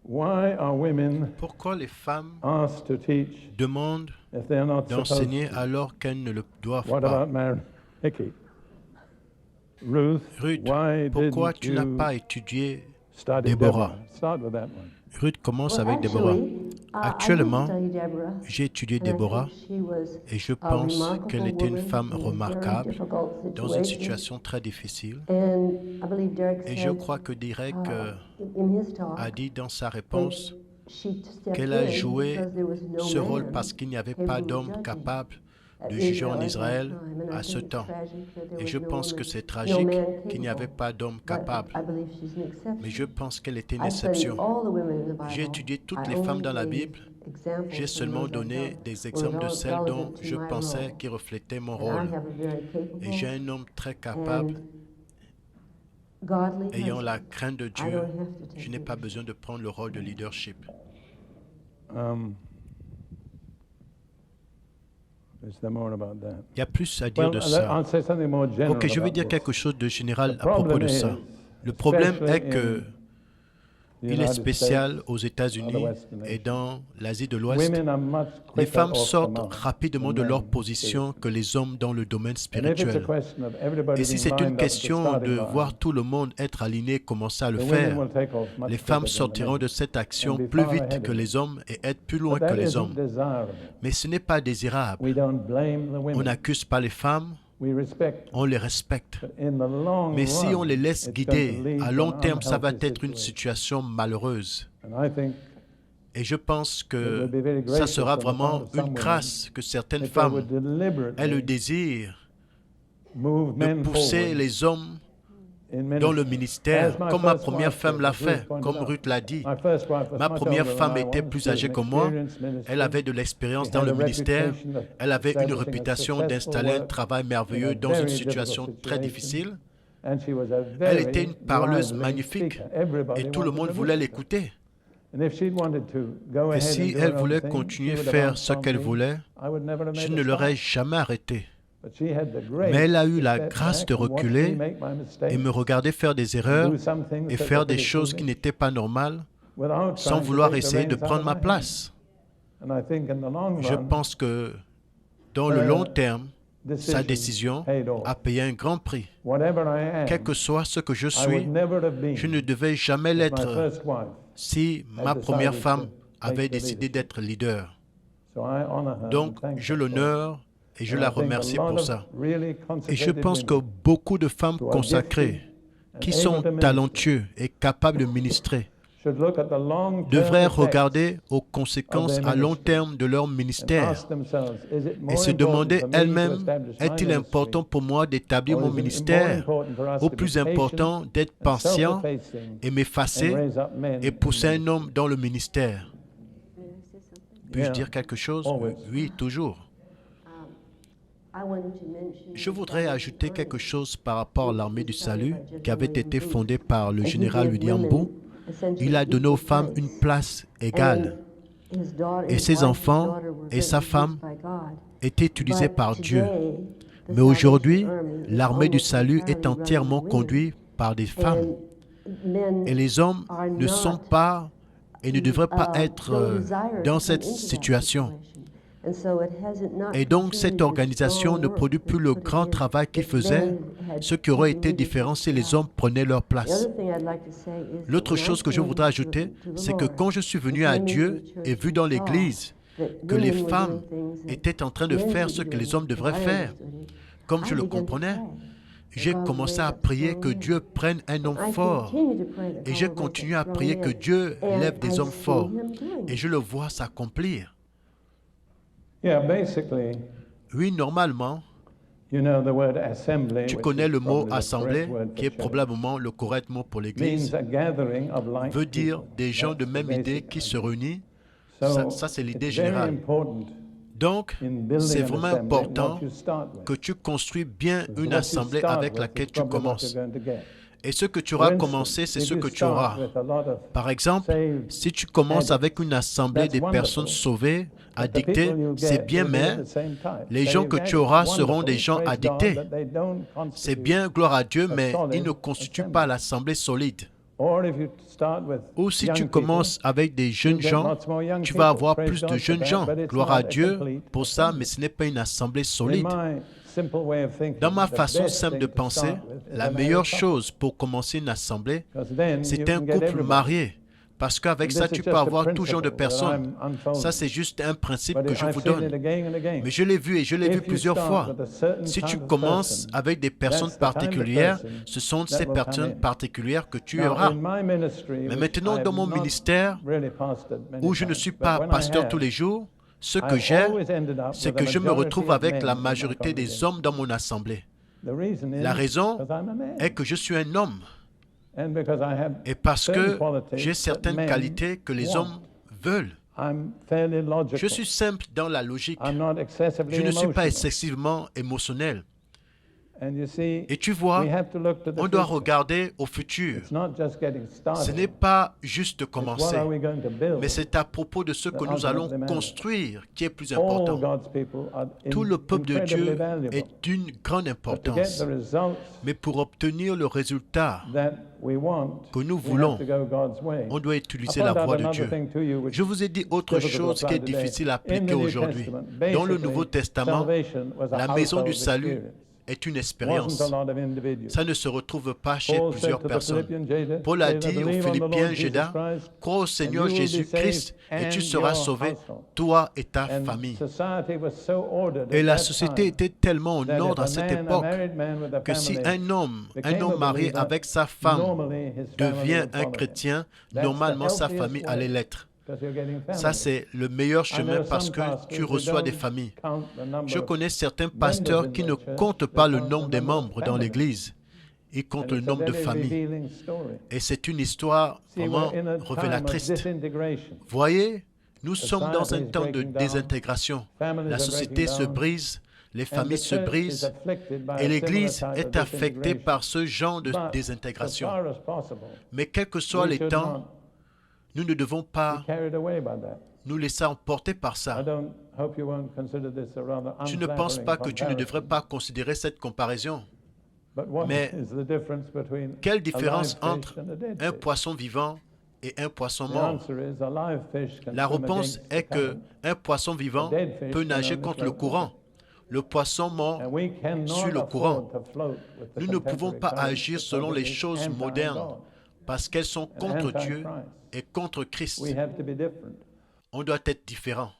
Why are women Pourquoi les femmes asked to teach demandent if they're not supposed d'enseigner to? alors qu'elles ne le doivent What pas? about Mary Hickey? Ruth, Ruth, why pourquoi didn't tu n'as you pas étudié study Déborah? Deborah? Start with that one. Ruth commence avec Déborah. Actuellement, j'ai étudié Déborah et je pense qu'elle était une femme remarquable dans une situation très difficile. Et je crois que Derek a dit dans sa réponse qu'elle a joué ce rôle parce qu'il n'y avait pas d'homme capable de juger en Israël à ce temps. Et je pense que c'est tragique qu'il n'y avait pas d'homme capable. Mais je pense qu'elle était une exception. J'ai étudié toutes les femmes dans la Bible. J'ai seulement donné des exemples de celles dont je pensais qui reflétaient mon rôle. Et j'ai un homme très capable. Ayant la crainte de Dieu, je n'ai pas besoin de prendre le rôle de leadership. Il y a plus à dire de ça. Ok, je vais dire quelque chose de général à propos de ça. Le problème est que il est spécial aux États-Unis et dans l'Asie de l'Ouest. Les femmes sortent rapidement de leur position que les hommes dans le domaine spirituel. Et si c'est une question de voir tout le monde être aligné, commencer à le faire, les femmes sortiront de cette action plus vite que les hommes et être plus loin que les hommes. Mais ce n'est pas désirable. On n'accuse pas les femmes. On les respecte. Mais si on les laisse guider, à long terme, ça va être une situation malheureuse. Et je pense que ça sera vraiment une grâce que certaines femmes aient le désir de pousser les hommes dans le ministère, comme ma première femme l'a fait, comme Ruth l'a dit. Ma première femme était plus âgée que moi, elle avait de l'expérience dans le ministère, elle avait une réputation d'installer un travail merveilleux dans une situation très difficile. Elle était une parleuse magnifique et tout le monde voulait l'écouter. Et si elle voulait continuer à faire ce qu'elle voulait, je ne l'aurais jamais arrêtée. Mais elle a eu la grâce de reculer et me regarder faire des erreurs et faire des choses qui n'étaient pas normales sans vouloir essayer de prendre ma place. Je pense que dans le long terme, sa décision a payé un grand prix. Quel que soit ce que je suis, je ne devais jamais l'être si ma première femme avait décidé d'être leader. Donc, je l'honore et je la remercie pour ça. Et je pense que beaucoup de femmes consacrées, qui sont talentueuses et capables de ministrer, devraient regarder aux conséquences à long terme de leur ministère et se demander elles-mêmes, est-il important pour moi d'établir mon ministère ou plus important d'être patient et m'effacer et pousser un homme dans le ministère? Puis-je dire quelque chose? Oui, toujours. Je voudrais ajouter quelque chose par rapport à l'armée du salut qui avait été fondée par le général William Booth. Il a donné aux femmes une place égale et ses enfants et sa femme étaient utilisés par Dieu. Mais aujourd'hui, l'armée du salut est entièrement conduite par des femmes et les hommes ne sont pas et ne devraient pas être dans cette situation. Et donc, cette organisation ne produit plus le grand travail qu'ils faisaient, ce qui aurait été différent si les hommes prenaient leur place. L'autre chose que je voudrais ajouter, c'est que quand je suis venu à Dieu et vu dans l'Église que les femmes étaient en train de faire ce que les hommes devraient faire, comme je le comprenais, j'ai commencé à prier que Dieu prenne un homme fort. Et j'ai continué à prier que Dieu lève des hommes forts. Et je le vois s'accomplir. Oui, normalement, tu connais le mot « assemblée » qui est probablement le correct mot pour l'Église, veut dire des gens de même idée qui se réunissent. Ça c'est l'idée générale. Donc, c'est vraiment important que tu construis bien une assemblée avec laquelle tu commences. Et ce que tu auras commencé, c'est ce que tu auras. Par exemple, si tu commences avec une assemblée des personnes sauvées, addictées, c'est bien, mais les gens que tu auras seront des gens addictés. C'est bien, gloire à Dieu, mais ils ne constituent pas l'assemblée solide. Ou si tu commences avec des jeunes gens, tu vas avoir plus de jeunes gens. Gloire à Dieu pour ça, mais ce n'est pas une assemblée solide. Dans ma façon simple de penser, la meilleure chose pour commencer une assemblée, c'est un couple marié. Parce qu'avec ça, tu peux avoir tout genre de personnes. Ça, c'est juste un principe que je vous donne. Mais je l'ai vu et je l'ai vu plusieurs fois. Si tu commences avec des personnes particulières, ce sont ces personnes particulières que tu auras. Mais maintenant, dans mon ministère, où je ne suis pas pasteur tous les jours, ce que j'ai, c'est que je me retrouve avec la majorité des hommes dans mon assemblée. La raison est que je suis un homme. Et parce que j'ai certaines qualités que les hommes veulent. Je suis simple dans la logique. Je ne suis pas excessivement émotionnel. Et tu vois, on doit regarder au futur. Ce n'est pas juste commencer, mais c'est à propos de ce que nous allons construire qui est plus important. Tout le peuple de Dieu est d'une grande importance. Mais pour obtenir le résultat que nous voulons, on doit utiliser la voie de Dieu. Je vous ai dit autre chose qui est difficile à appliquer aujourd'hui. Dans le Nouveau Testament, la maison du salut est une expérience. Ça ne se retrouve pas chez plusieurs personnes. Paul a dit aux Philippiens, Jéda, crois au Seigneur Jésus-Christ et tu seras sauvé, toi et ta famille. Et la société était tellement en ordre à cette époque que si un homme marié avec sa femme devient un chrétien, normalement sa famille allait l'être. Ça, c'est le meilleur chemin parce que tu reçois des familles. Je connais certains pasteurs qui ne comptent pas le nombre des membres dans l'Église. Ils comptent le nombre de familles. Et c'est une histoire vraiment révélatrice. Voyez, nous sommes dans un temps de désintégration. La société se brise, les familles se brisent et l'Église est affectée par ce genre de désintégration. Mais quels que soient les temps, nous ne devons pas nous laisser emporter par ça. Je ne pense pas que tu ne devrais pas considérer cette comparaison. Mais quelle différence entre un poisson vivant et un poisson mort? La réponse est que un poisson vivant peut nager contre le courant. Le poisson mort suit le courant. Nous ne pouvons pas agir selon les choses modernes parce qu'elles sont contre Dieu et contre Christ. On doit être différent.